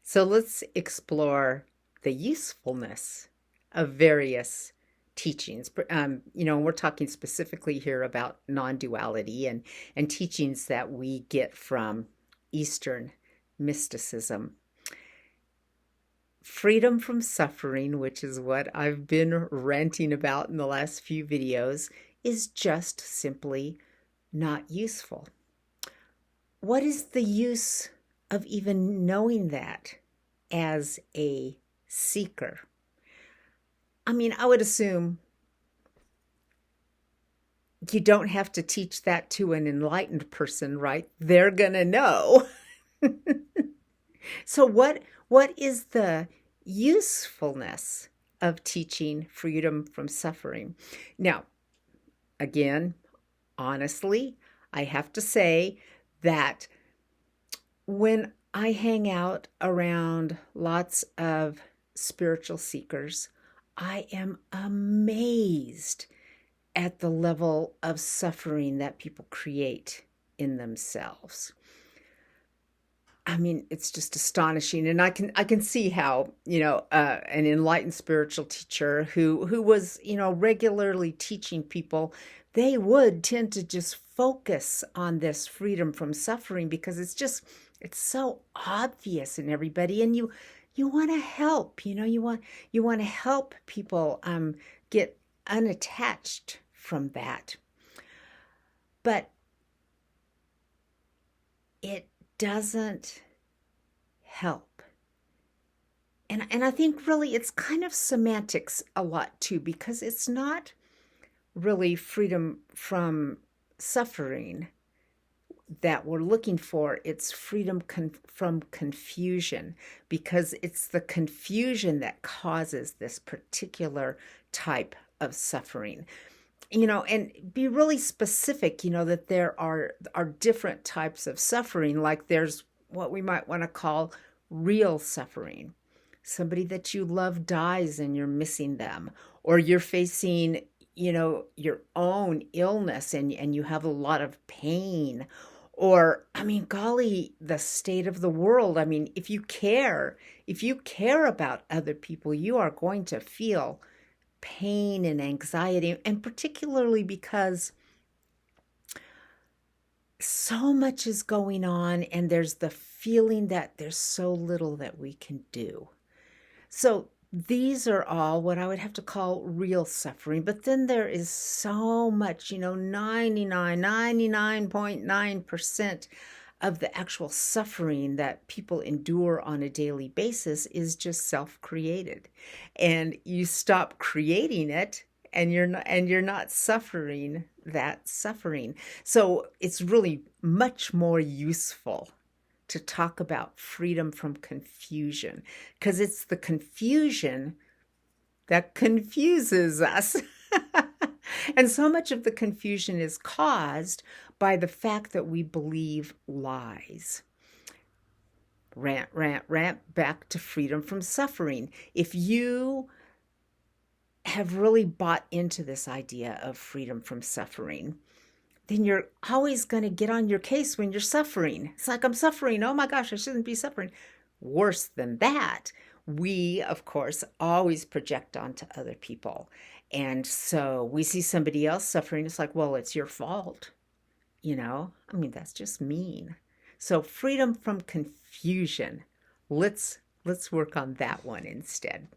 So let's explore the usefulness of various teachings. We're talking specifically here about non-duality and teachings that we get from Eastern mysticism. Freedom from suffering, which is what I've been ranting about in the last few videos, is just simply not useful. What is the use of even knowing that as a seeker? I mean, I would assume you don't have to teach that to an enlightened person, right? They're gonna know. So what is the usefulness of teaching freedom from suffering? Now, again, honestly, I have to say that when I hang out around lots of spiritual seekers, I am amazed at the level of suffering that people create in themselves. I mean, it's just astonishing, and I can see how an enlightened spiritual teacher who was regularly teaching people, they would tend to just focus on this freedom from suffering because it's so obvious in everybody, and you want to help, you want to help people get unattached from that, but it doesn't help. And I think really it's kind of semantics a lot too, because it's not really freedom from suffering that we're looking for. It's freedom from confusion, because it's the confusion that causes this particular type of suffering. And be really specific, that there are different types of suffering. Like there's what we might want to call real suffering. Somebody that you love dies and you're missing them, or you're facing, your own illness and you have a lot of pain. Or, I mean, golly, the state of the world. I mean, if you care about other people, you are going to feel pain and anxiety, and particularly because so much is going on and there's the feeling that there's so little that we can do. So these are all what I would have to call real suffering. But then there is so much, 99.9% of the actual suffering that people endure on a daily basis is just self-created. And you stop creating it and you're not suffering that suffering. So it's really much more useful to talk about freedom from confusion, because it's the confusion that confuses us. And so much of the confusion is caused by the fact that we believe lies. Rant, back to freedom from suffering. If you have really bought into this idea of freedom from suffering, then you're always going to get on your case when you're suffering. It's like, I'm suffering. Oh my gosh, I shouldn't be suffering. Worse than that, we, of course, always project onto other people. And so we see somebody else suffering. It's like, well, it's your fault. I mean, that's just mean. So freedom from confusion. Let's work on that one instead.